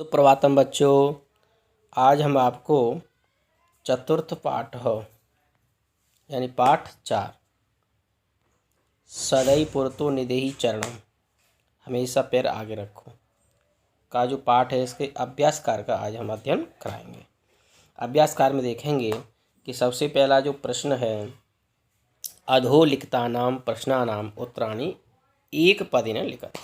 तो प्रभातम बच्चों, आज हम आपको चतुर्थ पाठ यानी पाठ 4 सदैव पुरतो निदेहि चरणम हमेशा पैर आगे रखो का जो पाठ है, इसके अभ्यास कार्य का आज हम अध्ययन कराएंगे। अभ्यास कार्य में देखेंगे कि सबसे पहला जो प्रश्न है, अधोलिखितानां प्रश्नानां उत्तराणि एक पदेन लिखत।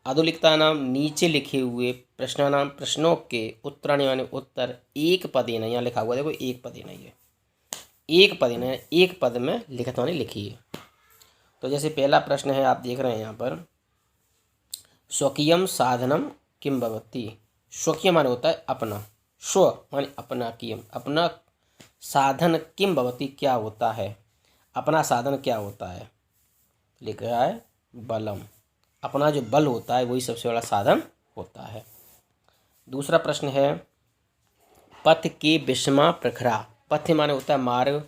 अधोलिखितानां नीचे लिखे हुए प्रश्नानां प्रश्नों के उत्तराणि माने उत्तर एक पदेन, यहाँ लिखा हुआ देखो एक पदेन, ये एक पदेन है, एक पद में लिखित माने लिखिए। तो जैसे पहला प्रश्न है, आप देख रहे हैं यहाँ पर, स्वकीयम साधनम किम भवति। स्वकीय माने होता है अपना, स्व माने अपना, कियम अपना, साधन किम भवति क्या होता है, अपना साधन क्या होता है। लिख रहा है बलम, अपना जो बल होता है वही सबसे बड़ा साधन होता है। दूसरा प्रश्न है, पथ के विषमा प्रखरा। पथ माने होता है मार्ग,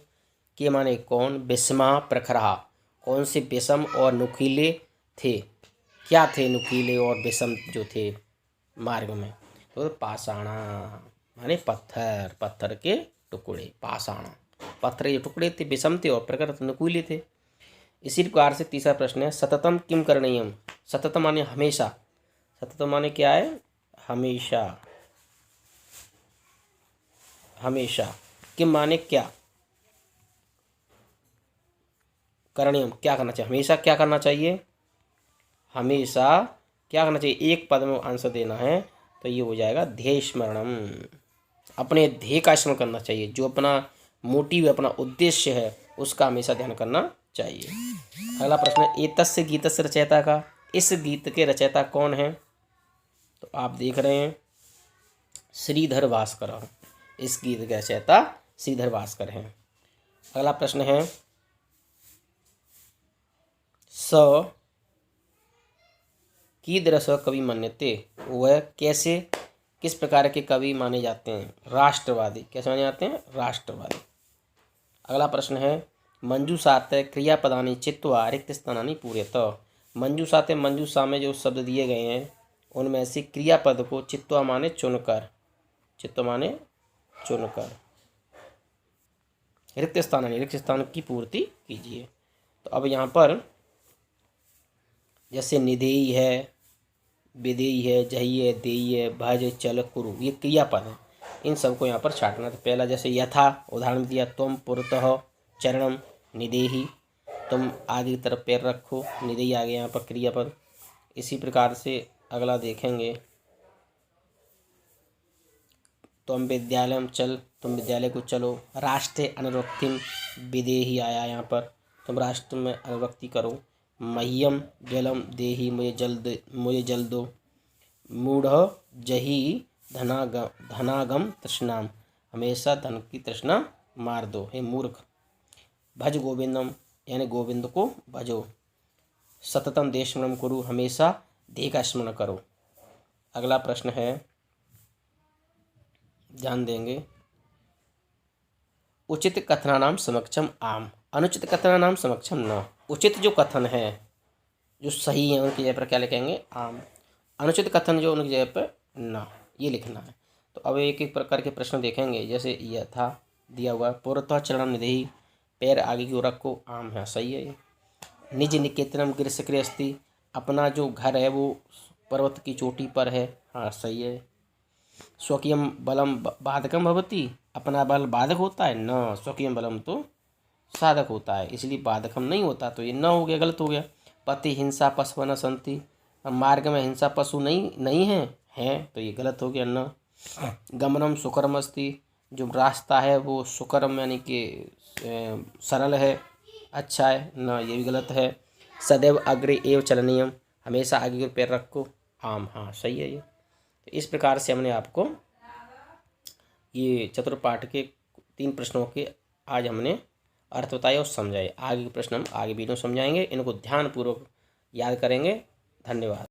के माने कौन, विषमा प्रखरा कौन से विषम और नुकीले थे, क्या थे नुकीले और विषम जो थे मार्ग में। तो पाषाणा माने पत्थर, पत्थर के टुकड़े, पाषाणा पत्थर के टुकड़े थे, विषम थे और प्रखर नुकीले थे। इसी प्रकार से तीसरा प्रश्न है, सततम किम करणीयम। सततम माने हमेशा, सततम माने क्या है, हमेशा, हमेशा। किम माने क्या, करणीयम क्या करना चाहिए, हमेशा क्या करना चाहिए, हमेशा क्या करना चाहिए, एक पद में आंसर देना है तो ये हो जाएगा ध्येय स्मरणम। अपने ध्येय का स्मरण करना चाहिए, जो अपना मोटिव, अपना उद्देश्य है उसका हमेशा ध्यान करना चाहिए। अगला प्रश्न है, एतस्य गीतस्य रचयिता का। इस गीत के रचयिता कौन है। तो आप देख रहे हैं श्रीधर भास्कर, इस गीत के रचयिता श्रीधर भास्कर हैं। अगला प्रश्न है, स कीदृश कवि मन्यते। वह कैसे, किस प्रकार के कवि माने जाते हैं, राष्ट्रवादी। कैसे माने जाते हैं, राष्ट्रवादी। अगला प्रश्न है, मंजूषाते क्रियापदानि चित्वा रिक्त स्थानानि पूरयत। मंजूषाते, मंजूषा में जो शब्द दिए गए हैं उनमें से क्रियापद को चित्वा माने चुनकर, चित्वा माने चुनकर रिक्त स्थानानि, रिक्त स्थान की पूर्ति कीजिए। तो अब यहाँ पर जैसे निदेयी है, विदेयी है, जही है, देयी है, भज, चल, कुरु, ये क्रियापद है, इन सबको यहाँ पर छाटना। तो पहला जैसे यथा उदाहरण दिया, तुम पुरतः चरणम निदेहि, तुम आगे की तरफ पैर रखो, निदेहि आ गया यहाँ पर क्रियापद। इसी प्रकार से अगला देखेंगे, तुम विद्यालय चल, तुम विद्यालय को चलो। राष्ट्र अनुरक्तिम विदेहि आया यहाँ पर, तुम राष्ट्र में अनुरक्ति करो। मह्यम जलम देहि, मुझे जल दो। मूढ़ जही धनागम तृष्णाम, हमेशा धन की तृष्णा मार दो, हे मूर्ख। भज गोविंदम, यानी गोविंद को भजो। सततम देश स्मरण कुरु, हमेशा देह का स्मरण करो। अगला प्रश्न है, ध्यान देंगे, उचित कथनानाम समक्षम आम, अनुचित कथनानाम समक्षम न। उचित जो कथन है, जो सही है, उनकी जगह पर क्या लिखेंगे, आम। अनुचित कथन जो उनकी जगह पर न, ये लिखना है। तो अब एक एक प्रकार के प्रश्न देखेंगे। जैसे यथा दिया हुआ, पुरतः चरणम निदेहि, पैर आगे की ओर रखो, आम है, सही है ये। निज निकेतनम गिरिशकृ अस्ति, अपना जो घर है वो पर्वत की चोटी पर है, हाँ सही है। स्वकीयम बलम बाधकम भवति, अपना बल बाधक होता है, न, स्वकीयम बलम तो साधक होता है, इसलिए बाधकम नहीं होता, तो ये न हो गया, गलत हो गया। पति हिंसा पशु न संति, मार्ग में हिंसा पशु नहीं है, तो ये गलत हो गया, न। गमनम सुकरम अस्ति, जो रास्ता है वो सुकरम यानी कि सरल है, अच्छा है, न, ये भी गलत है। सदैव अग्रे एव चलनीयम, हमेशा आगे के पैर रखो, आम, हाँ सही है ये। तो इस प्रकार से हमने आपको ये चतुर्पाठ के 3 प्रश्नों के आज हमने अर्थ बताए और समझाए। आगे के प्रश्न हम आगे वीडियो समझाएंगे, इनको ध्यानपूर्वक याद करेंगे। धन्यवाद।